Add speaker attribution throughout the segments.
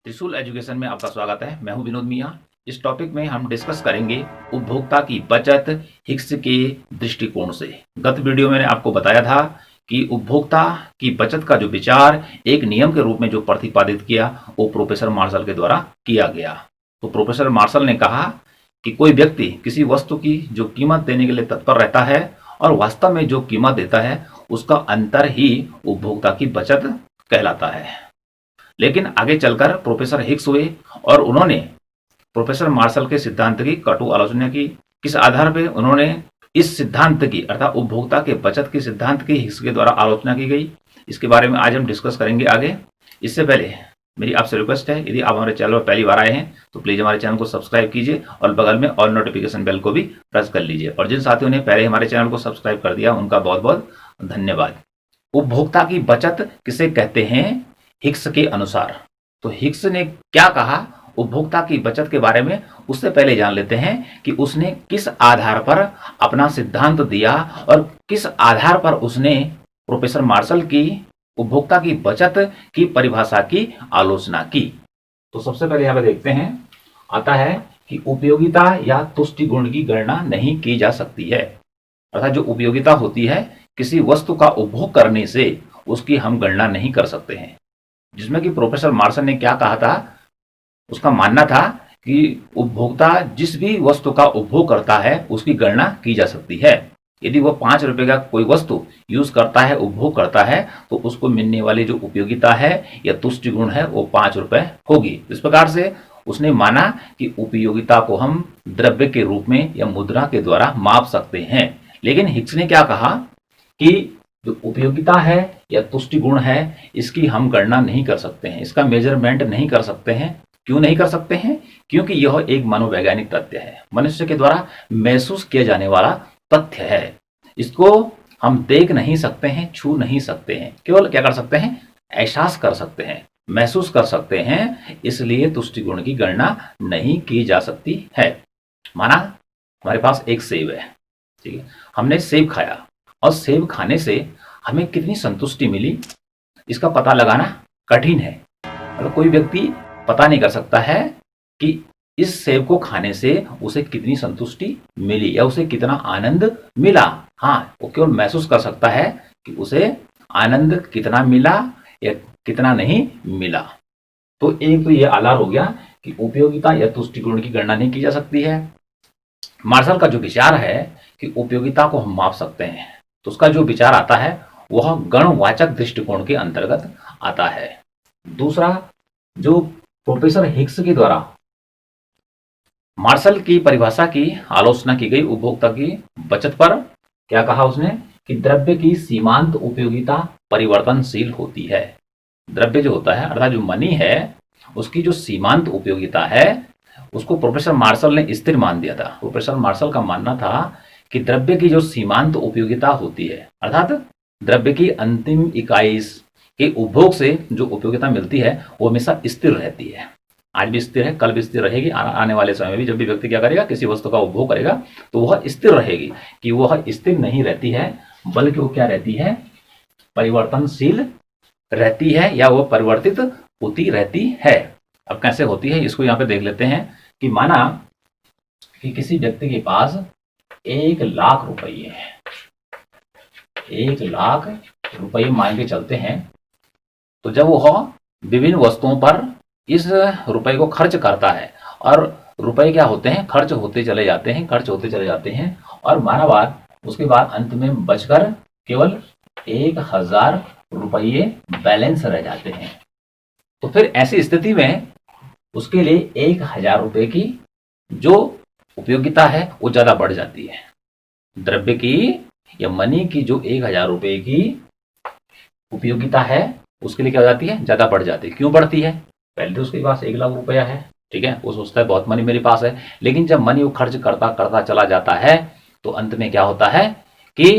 Speaker 1: त्रिशूल एजुकेशन में आपका स्वागत है। मैं हूं विनोद मिया। इस टॉपिक में हम डिस्कस करेंगे उपभोक्ता की बचत हिक्स के दृष्टिकोण से। गत वीडियो में मैंने आपको बताया था कि उपभोक्ता की बचत का जो विचार एक नियम के रूप में जो प्रतिपादित किया वो प्रोफेसर मार्शल के द्वारा किया गया। तो प्रोफेसर मार्शल ने कहा कि कोई व्यक्ति किसी वस्तु की जो कीमत देने के लिए तत्पर रहता है और वास्तव में जो कीमत देता है उसका अंतर ही उपभोक्ता की बचत कहलाता है। लेकिन आगे चलकर प्रोफेसर हिक्स हुए और उन्होंने प्रोफेसर मार्शल के सिद्धांत की कटु आलोचना की। किस आधार पर उन्होंने इस सिद्धांत की अर्थात उपभोक्ता के बचत के सिद्धांत की हिक्स के द्वारा आलोचना की गई, इसके बारे में आज हम डिस्कस करेंगे आगे। इससे पहले मेरी आपसे रिक्वेस्ट है, यदि आप हमारे चैनल पर पहली बार आए हैं तो प्लीज हमारे चैनल को सब्सक्राइब कीजिए और बगल में ऑल नोटिफिकेशन बेल को भी प्रेस कर लीजिए। और जिन साथियों ने पहले हमारे चैनल को सब्सक्राइब कर दिया उनका बहुत बहुत धन्यवाद। उपभोक्ता की बचत किसे कहते हैं हिक्स के अनुसार? तो हिक्स ने क्या कहा उपभोक्ता की बचत के बारे में, उससे पहले जान लेते हैं कि उसने किस आधार पर अपना सिद्धांत दिया और किस आधार पर उसने प्रोफेसर मार्शल की उपभोक्ता की बचत की परिभाषा की आलोचना की। तो सबसे पहले यहां पर देखते हैं, आता है कि उपयोगिता या तुष्टि गुण की गणना नहीं की जा सकती है। अर्थात जो उपयोगिता होती है किसी वस्तु का उपभोग करने से उसकी हम गणना नहीं कर सकते हैं। जिसमें कि प्रोफेसर मार्शल ने क्या कहा था, उसका मानना था कि उपभोक्ता जिस भी वस्तु का उपभोग करता है उसकी गणना की जा सकती है। यदि वो 5 रुपए का कोई वस्तु यूज करता है, उपभोग करता है, तो उसको मिलने वाली जो उपयोगिता है या तुष्टि गुण है वो 5 रुपए होगी। इस प्रकार से उसने माना कि उपयोगिता को हम द्रव्य के रूप में या मुद्रा के द्वारा माप सकते हैं। लेकिन हिक्स ने क्या कहा कि जो उपयोगिता है या तुष्टि गुण है इसकी हम गणना नहीं कर सकते हैं, इसका मेजरमेंट नहीं कर सकते हैं। क्यों नहीं कर सकते हैं? क्योंकि यह एक मनोवैज्ञानिक तथ्य है, मनुष्य के द्वारा महसूस किया जाने वाला तथ्य है। इसको हम देख नहीं सकते हैं, छू नहीं सकते हैं, केवल क्या कर सकते हैं, एहसास कर सकते हैं, महसूस कर सकते हैं। इसलिए तुष्टि गुण की गणना नहीं की जा सकती है। माना हमारे पास एक सेब है, ठीक है, हमने सेब खाया और सेब खाने से हमें कितनी संतुष्टि मिली इसका पता लगाना कठिन है। मतलब कोई व्यक्ति पता नहीं कर सकता है कि इस सेब को खाने से उसे कितनी संतुष्टि मिली या उसे कितना आनंद मिला। हाँ, वो केवल महसूस कर सकता है कि उसे आनंद कितना मिला या कितना नहीं मिला। तो एक तो ये आधार हो गया कि उपयोगिता या तुष्टि गुण की गणना नहीं की जा सकती है। मार्शल का जो विचार है कि उपयोगिता को हम माप सकते हैं, तो उसका जो विचार आता है वह गणवाचक दृष्टिकोण के अंतर्गत आता है। दूसरा, जो प्रोफेसर हिक्स के द्वारा मार्शल की परिभाषा की आलोचना की गई उपभोक्ता की बचत पर, क्या कहा उसने कि द्रव्य की सीमांत उपयोगिता परिवर्तनशील होती है। द्रव्य जो होता है अर्थात जो मनी है उसकी जो सीमांत उपयोगिता है उसको प्रोफेसर मार्शल ने स्थिर मान दिया था। प्रोफेसर मार्शल का मानना था कि द्रव्य की जो सीमांत उपयोगिता होती है अर्थात द्रव्य की अंतिम इकाई के उपभोग से जो उपयोगिता मिलती है वो हमेशा स्थिर रहती है। आज भी स्थिर है, कल भी स्थिर रहेगी, आने वाले समय में भी जब भी व्यक्ति क्या करेगा, किसी वस्तु का उपभोग करेगा तो वह स्थिर रहेगी। कि वह स्थिर नहीं रहती है बल्कि वो क्या रहती है, परिवर्तनशील रहती है या वह परिवर्तित होती रहती है। अब कैसे होती है इसको यहाँ पे देख लेते हैं कि माना कि किसी व्यक्ति के पास 1 लाख रुपये है, 1 लाख रुपये मान के चलते हैं। तो जब वह विभिन्न वस्तुओं पर इस रुपए को खर्च करता है और रुपए क्या होते हैं, खर्च होते चले जाते हैं, खर्च होते चले जाते हैं और माना बात उसके बाद अंत में बचकर केवल 1000 रुपये बैलेंस रह जाते हैं। तो फिर ऐसी स्थिति में उसके लिए 1000 रुपये की जो उपयोगिता है वो ज्यादा बढ़ जाती है। द्रव्य की या मनी की जो 1000 रुपये की उपयोगिता है उसके लिए क्या हो जाती है, ज्यादा बढ़ जाती है। क्यों बढ़ती है? पहले तो उसके पास 1 लाख रुपया है, ठीक है, वो सोचता है बहुत मनी मेरे पास है। लेकिन जब मनी वो खर्च करता करता चला जाता है तो अंत में क्या होता है कि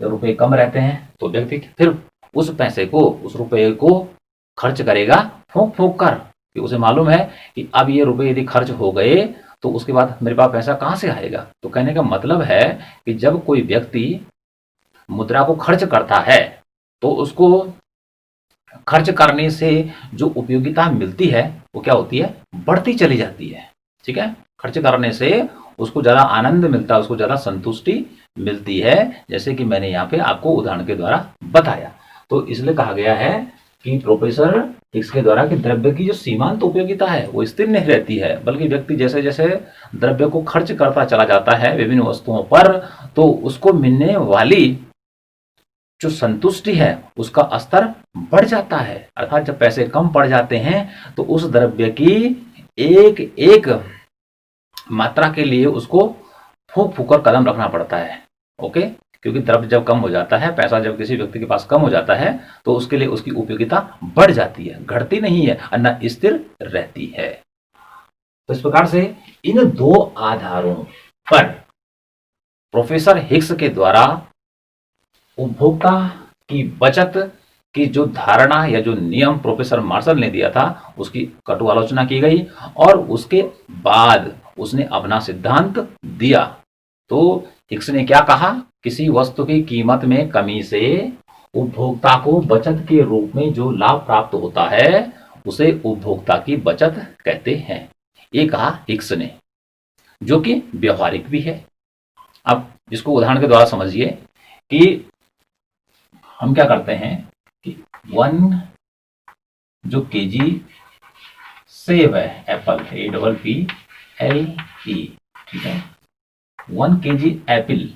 Speaker 1: रुपए कम रहते हैं। तो व्यक्ति फिर उस पैसे को, उस रुपये को खर्च करेगा फूंक फूंक कर, कि उसे मालूम है कि अब ये रुपए यदि खर्च हो गए तो उसके बाद मेरे पास पैसा कहां से आएगा। तो कहने का मतलब है कि जब कोई व्यक्ति मुद्रा को खर्च करता है तो उसको खर्च करने से जो उपयोगिता मिलती है वो क्या होती है, बढ़ती चली जाती है। ठीक है, खर्च करने से उसको ज्यादा आनंद मिलता है, उसको ज्यादा संतुष्टि मिलती है, जैसे कि मैंने यहाँ पे आपको उदाहरण के द्वारा बताया। तो इसलिए कहा गया है कि प्रोफेसर हिग्स के द्वारा कि द्रव्य की जो सीमांत उपयोगिता है वो स्थिर नहीं रहती है, बल्कि व्यक्ति जैसे जैसे द्रव्य को खर्च करता चला जाता है विभिन्न वस्तुओं पर, तो उसको मिलने वाली जो संतुष्टि है उसका स्तर बढ़ जाता है। अर्थात जब पैसे कम पड़ जाते हैं तो उस द्रव्य की एक एक मात्रा के लिए उसको फूक फूक कर कदम रखना पड़ता है। ओके, क्योंकि द्रव्य जब कम हो जाता है, पैसा जब किसी व्यक्ति के पास कम हो जाता है, तो उसके लिए उसकी उपयोगिता बढ़ जाती है, घटती नहीं है, न स्थिर रहती है। तो इस प्रकार से इन दो आधारों पर प्रोफेसर हिग्स के द्वारा उपभोक्ता की बचत की जो धारणा या जो नियम प्रोफेसर मार्शल ने दिया था उसकी कटु आलोचना की गई, और उसके बाद उसने अपना सिद्धांत दिया। तो हिग्स ने क्या कहा, किसी वस्तु की कीमत में कमी से उपभोक्ता को बचत के रूप में जो लाभ प्राप्त होता है उसे उपभोक्ता की बचत कहते हैं। ये कहा हिग्स ने, जो कि व्यवहारिक भी है। अब इसको उदाहरण के द्वारा समझिए कि हम क्या करते हैं कि 1 जो केजी सेब है, एप्पल, APPLE, ठीक है, 1 केजी एप्पल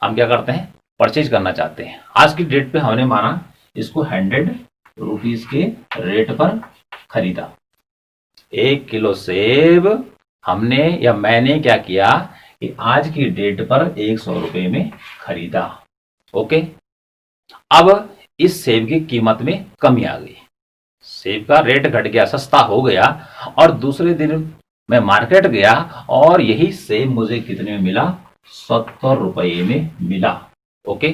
Speaker 1: हम क्या करते हैं, परचेज करना चाहते हैं। आज की डेट पे हमने माना इसको 100 रुपीज के रेट पर खरीदा। 1 किलो सेब हमने या मैंने क्या किया कि आज की डेट पर 100 रुपए में खरीदा। ओके, अब इस सेब की कीमत में कमी आ गई, सेब का रेट घट गया, सस्ता हो गया, और दूसरे दिन मैं मार्केट गया और यही सेब मुझे कितने में मिला, 70 रुपए में मिला। ओके,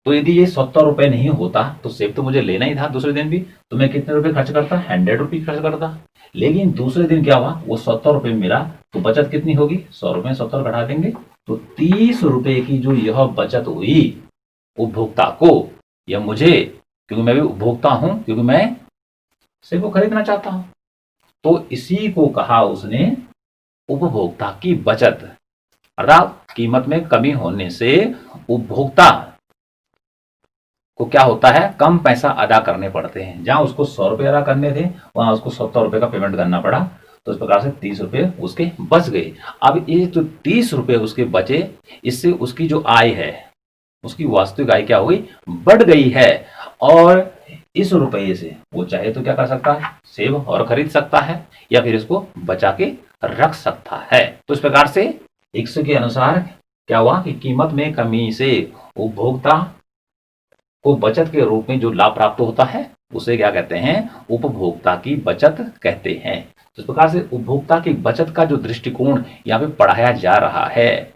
Speaker 1: तो यदि ये 70 रुपए नहीं होता तो सेब तो मुझे लेना ही था दूसरे दिन भी, तो मैं कितने रुपए खर्च करता, 100 रुपये खर्च करता। लेकिन दूसरे दिन क्या हुआ, वो 70 रुपए में मिला, तो बचत कितनी होगी, 100 रुपए 70 घटा देंगे तो 30 रुपए की जो यह बचत हुई उपभोक्ता को या मुझे, क्योंकि मैं भी उपभोक्ता हूं, क्योंकि मैं सेब को खरीदना चाहता हूं, तो इसी को कहा उसने उपभोक्ता की बचत। अर्थात कीमत में कमी होने से उपभोक्ता को क्या होता है, कम पैसा अदा करने पड़ते हैं। जहां उसको 100 रुपए अदा करने थे वहां उसको 70 रुपए का पेमेंट करना पड़ा, तो इस प्रकार से 30 रुपए उसके बच गए। अब ये जो 30 रुपए उसके बचे, इससे उसकी जो आय है, उसकी वास्तविक आय क्या हुई, बढ़ गई है, और इस रुपये से वो चाहे तो क्या कर सकता है, सेब और खरीद सकता है, या फिर इसको बचा के रख सकता है। तो इस प्रकार से हिग्स के अनुसार क्या हुआ कि कीमत में कमी से उपभोक्ता को बचत के रूप में जो लाभ प्राप्त होता है उसे क्या कहते हैं, उपभोक्ता की बचत कहते हैं। तो इस प्रकार से उपभोक्ता की बचत का जो दृष्टिकोण यहाँ पे पढ़ाया जा रहा है।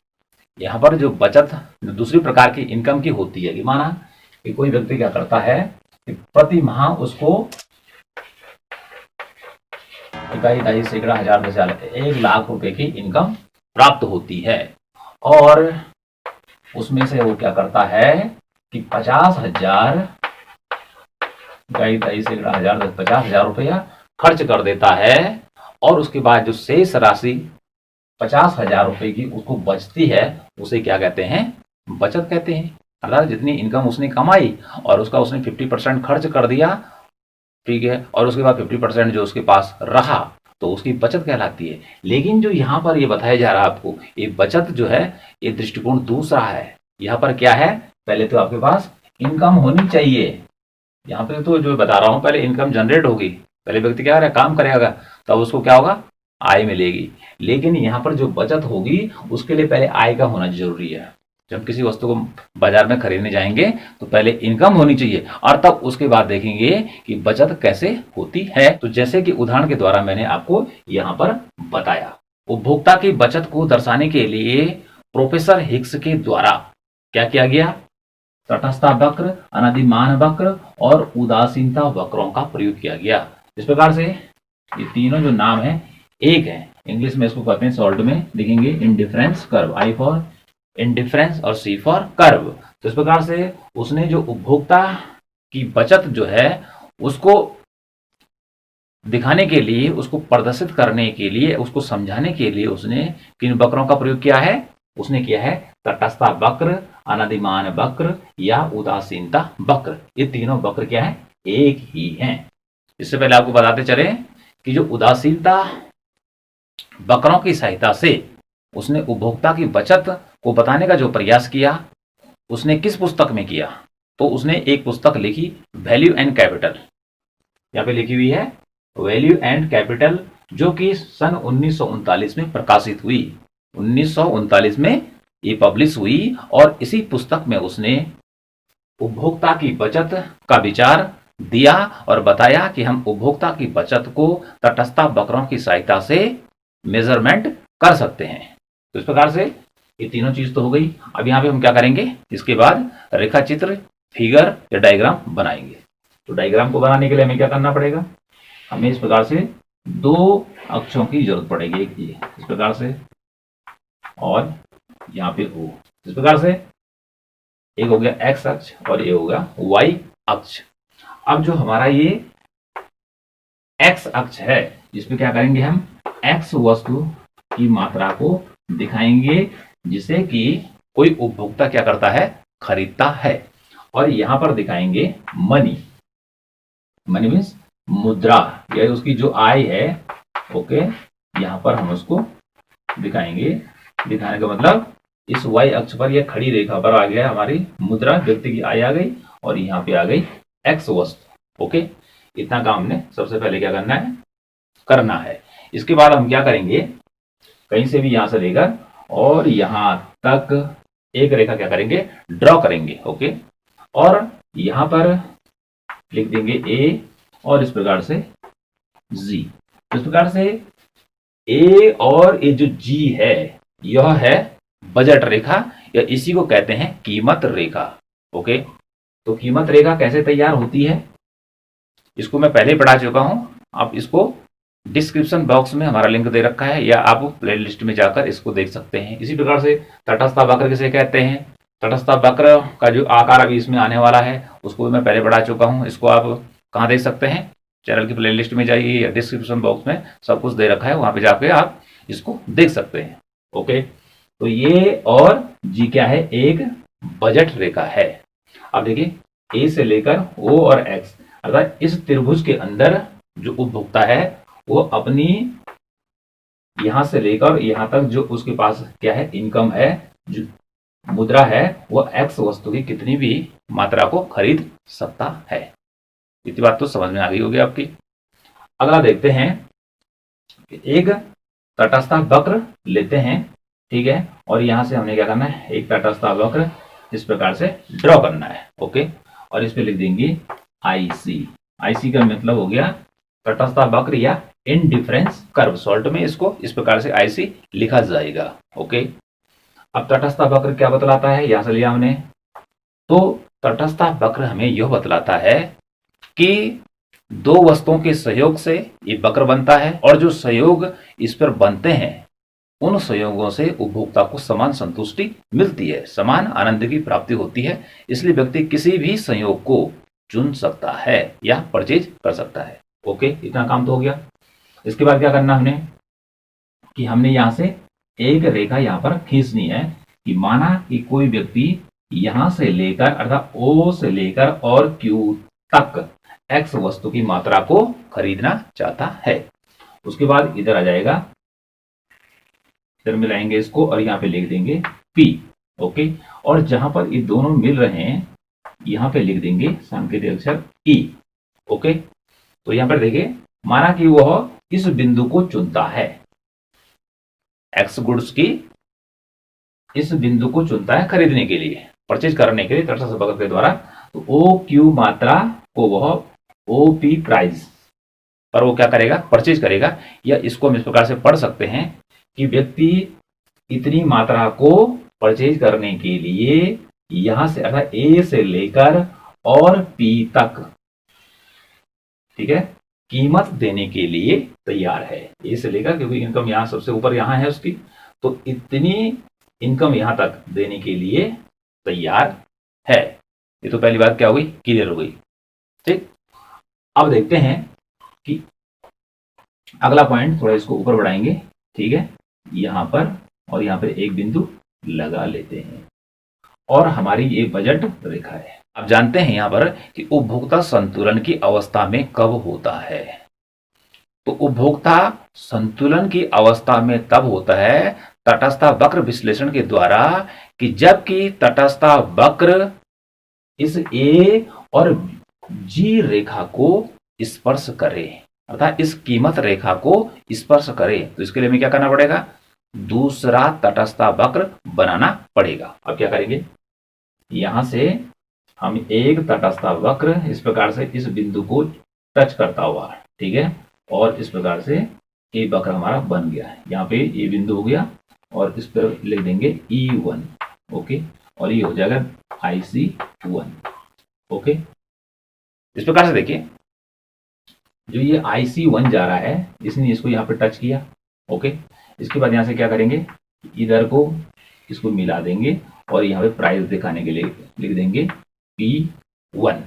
Speaker 1: यहाँ पर जो बचत दूसरी प्रकार की इनकम की होती है कि माना कि कोई व्यक्ति क्या करता है कि प्रति माह उसको 2.5 सैकड़ा हजार 1 लाख रुपए की इनकम प्राप्त होती है, और उसमें से वो क्या करता है कि 50,000 50,000 रुपया खर्च कर देता है, और उसके बाद जो शेष राशि 50,000 रुपए की उसको बचती है उसे क्या कहते हैं, बचत कहते हैं। अर्थात जितनी इनकम उसने कमाई और उसका उसने 50% खर्च कर दिया, ठीक है, और उसके बाद 50% जो उसके पास रहा तो उसकी बचत कहलाती है। लेकिन जो यहाँ पर ये बताया जा रहा है आपको, ये बचत जो है ये दृष्टिकोण दूसरा है। यहाँ पर क्या है, पहले तो आपके पास इनकम होनी चाहिए। यहाँ पे तो जो बता रहा हूँ, पहले इनकम जनरेट होगी, पहले व्यक्ति क्या करेगा, काम करेगा, तब उसको क्या होगा, आय मिलेगी। लेकिन यहाँ पर जो बचत होगी उसके लिए पहले आय का होना जरूरी है। जब किसी वस्तु को बाजार में खरीदने जाएंगे तो पहले इनकम होनी चाहिए, और तब उसके बाद देखेंगे कि बचत कैसे होती है। तो जैसे कि उदाहरण के द्वारा मैंने आपको यहाँ पर बताया, उपभोक्ता की बचत को दर्शाने के लिए प्रोफेसर हिग्स के द्वारा क्या किया गया, तटस्थता वक्र, अनादिमान वक्र और उदासीनता वक्रों का प्रयोग किया गया। इस प्रकार से ये तीनों जो नाम है एक है, इंग्लिश में इसको कहते हैं, शॉर्ट में लिखेंगे indifference curve, I for indifference और सी फॉर कर्व। तो इस प्रकार से उसने जो उपभोक्ता की बचत जो है उसको दिखाने के लिए, उसको प्रदर्शित करने के लिए, उसको समझाने के लिए उसने किन वक्रों का प्रयोग किया है? उसने किया है तटस्थ वक्र, अनधिमान वक्र या उदासीनता वक्र। ये तीनों वक्र क्या है? एक ही हैं। इससे पहले आपको बताते चले कि जो उदासीनता वक्रों की सहायता से उसने उपभोक्ता की बचत को बताने का जो प्रयास किया, उसने किस पुस्तक में किया? तो उसने एक पुस्तक लिखी, वैल्यू एंड कैपिटल। यहाँ पे लिखी हुई है वैल्यू एंड कैपिटल, जो कि सन 1939 में प्रकाशित हुई। 1939 में ये पब्लिश हुई और इसी पुस्तक में उसने उपभोक्ता की बचत का विचार दिया और बताया कि हम उपभोक्ता की बचत को तटस्थ वक्रों की सहायता से मेजरमेंट कर सकते हैं। तो इस प्रकार से ये तीनों चीज तो हो गई। अब यहाँ पे हम क्या करेंगे? इसके बाद रेखा चित्र, फिगर या डायग्राम बनाएंगे। तो डायग्राम को बनाने के लिए हमें क्या करना पड़ेगा? हमें इस प्रकार से दो अक्षों की जरूरत पड़ेगी, एक ये इस प्रकार से और यहाँ पे O इस प्रकार से। एक हो गया एक्स अक्ष और ये हो गया वाई अक्ष। अब जो हमारा ये एक्स अक्ष है, इसमें क्या करेंगे? हम एक्स वस्तु की मात्रा को दिखाएंगे जिसे कि कोई उपभोक्ता क्या करता है? खरीदता है। और यहां पर दिखाएंगे मनी। मनी मीन्स मुद्रा, या उसकी जो आय है। ओके, यहां पर हम उसको दिखाएंगे। दिखाने का मतलब इस वाई अक्ष पर यह खड़ी रेखा पर आ गया हमारी मुद्रा, व्यक्ति की आय आ गई, और यहाँ पे आ गई एक्स वस्तु। ओके, इतना काम हमने सबसे पहले क्या करना है। इसके बाद हम क्या करेंगे? कहीं से भी यहां से लेकर और यहां तक एक रेखा क्या करेंगे? ड्रॉ करेंगे। ओके, और यहां पर लिख देंगे ए और इस प्रकार से जी। इस प्रकार से ए और ये जो जी है, यह है बजट रेखा, या इसी को कहते हैं कीमत रेखा। ओके, तो कीमत रेखा कैसे तैयार होती है इसको मैं पहले पढ़ा चुका हूं। आप इसको डिस्क्रिप्शन बॉक्स में हमारा लिंक दे रखा है, या आप प्लेलिस्ट में जाकर इसको देख सकते हैं। इसी प्रकार से तटस्थ वक्र किसे कहते हैं? तटस्थ वक्र का जो आकार अभी इसमें आने वाला है उसको मैं पहले पढ़ा चुका हूं। इसको आप कहाँ देख सकते हैं? चैनल की प्लेलिस्ट में जाइए, या डिस्क्रिप्शन बॉक्स में सब कुछ दे रखा है, वहां पे जाके आप इसको देख सकते हैं। ओके, तो ये और जी क्या है? एक बजट रेखा है। अब देखिए, ए से लेकर ओ और एक्स, अर्थात इस त्रिभुज के अंदर जो उपभोक्ता है वो अपनी यहां से लेकर यहां तक जो उसके पास क्या है? इनकम है, जो मुद्रा है, वो एक्स वस्तु की कितनी भी मात्रा को खरीद सकता है। इतनी बात तो समझ में आ गई होगी आपकी। अगला देखते हैं, एक तटस्थ वक्र लेते हैं, ठीक है, और यहां से हमने क्या करना है? एक तटस्थ वक्र इस प्रकार से ड्रॉ करना है। ओके, और इस पे लिख देंगे आईसी। आईसी का मतलब हो गया तटस्थ वक्र या इनडिफरेंस कर्व। शॉर्ट में इसको इस प्रकार से आईसी लिखा जाएगा। ओके, अब तटस्थ वक्र क्या बतलाता है? यहां से लिया हमने। तो तटस्थ वक्र हमें यह बतलाता है कि दो वस्तुओं के सहयोग से ये वक्र बनता है, और जो सहयोग इस पर बनते हैं उन संयोगों से उपभोक्ता को समान संतुष्टि मिलती है, समान आनंद की प्राप्ति होती है। इसलिए व्यक्ति किसी भी संयोग को चुन सकता है या परचेज कर सकता है। ओके, इतना काम तो हो गया। इसके बाद क्या करना हमने कि हमने यहां से एक रेखा यहां पर खींचनी है, कि माना कि कोई व्यक्ति यहां से लेकर अर्थात ओ से लेकर और क्यू तक एक्स वस्तु की मात्रा को खरीदना चाहता है। उसके बाद इधर आ जाएगा, इधर मिलाएंगे इसको और यहाँ पे लिख देंगे P। ओके, और जहां पर ये दोनों मिल रहे हैं यहाँ पे लिख देंगे सांकेतिक अक्षर E। ओके, तो यहाँ पर देखिए, माना कि वह इस बिंदु को चुनता है, एक्स गुड्स की इस बिंदु को चुनता है खरीदने के लिए, परचेज करने के लिए तटस्थ वक्र के द्वारा। तो ओ क्यू मात्रा को वह ओपी प्राइस पर वो क्या करेगा? परचेज करेगा। या इसको हम इस प्रकार से पढ़ सकते हैं कि व्यक्ति इतनी मात्रा को परचेज करने के लिए यहां से अर्थात ए से लेकर और पी तक, ठीक है, कीमत देने के लिए तैयार है। ए से लेकर, क्योंकि इनकम यहां सबसे ऊपर यहां है उसकी, तो इतनी इनकम यहां तक देने के लिए तैयार है। ये तो पहली बात क्या हो गई? क्लियर हो गई। ठीक, अब देखते हैं कि अगला पॉइंट, थोड़ा इसको ऊपर बढ़ाएंगे। ठीक है, यहां पर और यहां पर एक बिंदु लगा लेते हैं और हमारी ये बजट रेखा है। अब जानते हैं यहां पर कि उपभोक्ता संतुलन की अवस्था में कब होता है। तो उपभोक्ता संतुलन की अवस्था में तब होता है तटस्थ वक्र विश्लेषण के द्वारा कि जबकि तटस्थ वक्र इस ए और जी रेखा को स्पर्श करे, अर्थात इस कीमत रेखा को स्पर्श करे। तो इसके लिए हमें क्या करना पड़ेगा, दूसरा तटस्थ वक्र बनाना पड़ेगा। अब क्या करेंगे, यहां से हम एक तटस्थ वक्र इस प्रकार से इस बिंदु को टच करता हुआ, ठीक है, और इस प्रकार से ये वक्र हमारा बन गया है। यहाँ पे ये बिंदु हो गया और इस पर लिख देंगे E1, ओके, और ये हो जाएगा IC1, ओके। इस प्रकार से देखिए, जो ये IC1 जा रहा है इसने इसको यहाँ पे टच किया, ओके। इसके बाद यहाँ से क्या करेंगे, इधर को इसको मिला देंगे और यहाँ पे प्राइस दिखाने के लिए लिख देंगे P1,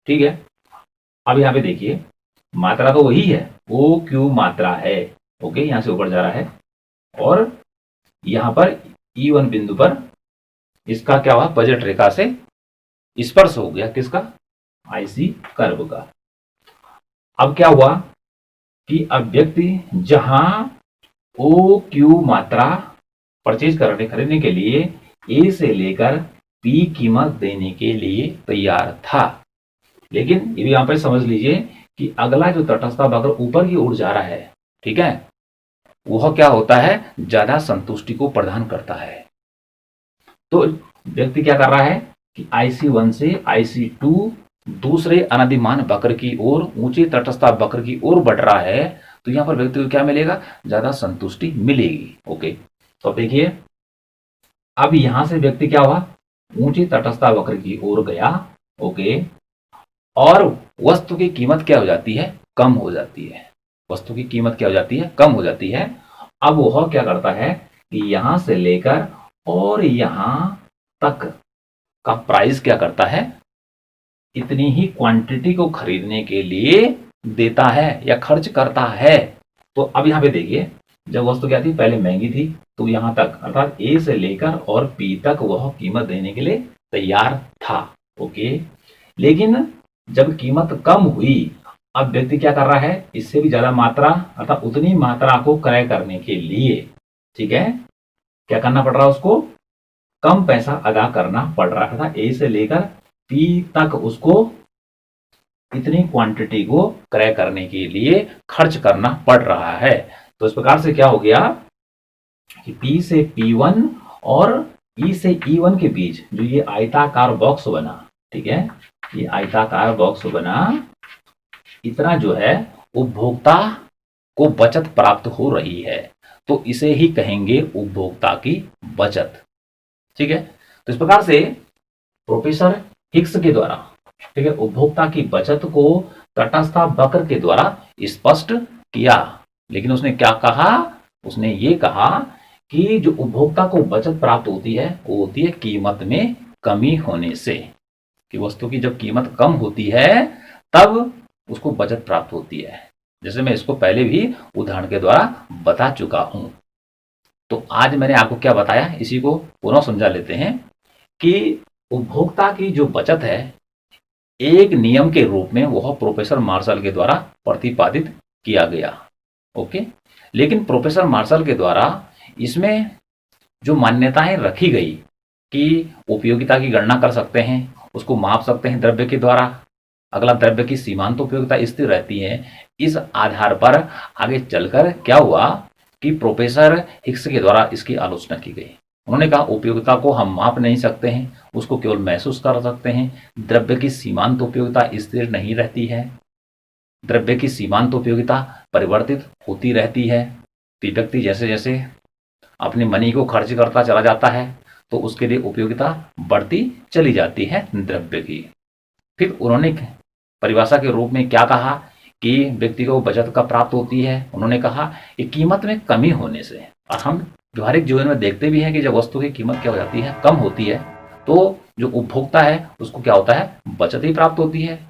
Speaker 1: ठीक है। अब यहाँ पे देखिए, मात्रा तो वही है, OQ मात्रा है, ओके, यहां से ऊपर जा रहा है और यहां पर E1 बिंदु पर इसका क्या हुआ, बजट रेखा से स्पर्श हो गया, किसका, IC कर्व का। अब क्या हुआ कि अब व्यक्ति जहां OQ मात्रा परचेज करने खरीदने के लिए A से लेकर P कीमत देने के लिए तैयार था, लेकिन ये भी यहां पर समझ लीजिए कि अगला जो तटस्थ वक्र ऊपर की ओर जा रहा है, ठीक है, वह क्या होता है, ज्यादा संतुष्टि को प्रदान करता है। तो व्यक्ति क्या कर रहा है कि IC1 से IC2 दूसरे अनधिमान वक्र की ओर, ऊंचे तटस्थ वक्र की ओर बढ़ रहा है। तो यहां पर व्यक्ति को क्या मिलेगा, ज्यादा संतुष्टि मिलेगी, ओके। तो देखिए, अब यहां से व्यक्ति क्या हुआ, ऊंचे तटस्थ वक्र की ओर गया, ओके, और वस्तु की कीमत क्या हो जाती है, कम हो जाती है। वस्तु की कीमत क्या हो जाती है, कम हो जाती है। अब वह क्या करता है कि यहां से लेकर और यहां तक का प्राइस क्या करता है, इतनी ही क्वांटिटी को खरीदने के लिए देता है या खर्च करता है। तो अब यहां पे देखिए, जब वस्तु क्या थी, पहले महंगी थी, तो यहां तक अर्थात ए से लेकर और पी तक वह कीमत देने के लिए तैयार था, ओके। लेकिन जब कीमत कम हुई, अब व्यक्ति क्या कर रहा है, इससे भी ज्यादा मात्रा अर्थात उतनी मात्रा को क्रय करने के लिए, ठीक है, क्या करना पड़ रहा है, उसको कम पैसा अदा करना पड़ रहा था। ए से लेकर पी तक उसको इतनी क्वांटिटी को क्रय करने के लिए खर्च करना पड़ रहा है। तो इस प्रकार से क्या हो गया कि P से P1 और E से E1 के बीच जो ये आयताकार बॉक्स बना, ठीक है, ये आयताकार बॉक्स बना, इतना जो है उपभोक्ता को बचत प्राप्त हो रही है। तो इसे ही कहेंगे उपभोक्ता की बचत, ठीक है। तो इस प्रकार से प्रोफेसर हिक्स के द्वारा, ठीक है, उपभोक्ता की बचत को तटस्थ वक्र के द्वारा स्पष्ट किया। लेकिन उसने क्या कहा, उसने ये कहा कि जो उपभोक्ता को बचत प्राप्त होती है वो होती है कीमत में कमी होने से, कि वस्तु की जब कीमत कम होती है तब उसको बचत प्राप्त होती है। जैसे मैं इसको पहले भी उदाहरण के द्वारा बता चुका हूं। तो आज मैंने आपको क्या बताया, इसी को पुनः समझा लेते हैं कि उपभोक्ता की जो बचत है एक नियम के रूप में वह प्रोफेसर मार्शल के द्वारा प्रतिपादित किया गया, ओके। लेकिन प्रोफेसर मार्शल के द्वारा इसमें जो मान्यताएं रखी गई कि उपयोगिता की गणना कर सकते हैं, उसको माप सकते हैं द्रव्य के द्वारा, अगला द्रव्य की सीमांत उपयोगिता स्थिर रहती है। इस आधार पर आगे चलकर क्या हुआ कि प्रोफेसर हिक्स के द्वारा इसकी आलोचना की गई। उन्होंने कहा उपयोगिता को हम माप नहीं सकते हैं, उसको केवल महसूस कर सकते हैं। द्रव्य की सीमांत उपयोगिता स्थिर नहीं रहती है, द्रव्य की सीमांत उपयोगिता परिवर्तित होती रहती है। व्यक्ति जैसे जैसे अपने मनी को खर्च करता चला जाता है तो उसके लिए उपयोगिता बढ़ती चली जाती है द्रव्य की। फिर उन्होंने परिभाषा के रूप में क्या कहा कि व्यक्ति को बचत का प्राप्त होती है। उन्होंने कहा कि कीमत में कमी होने से, और हम व्यवहारिक जीवन में देखते भी हैं कि जब वस्तु की कीमत क्या हो जाती है, कम होती है, तो जो उपभोक्ता है उसको क्या होता है, बचत ही प्राप्त होती है।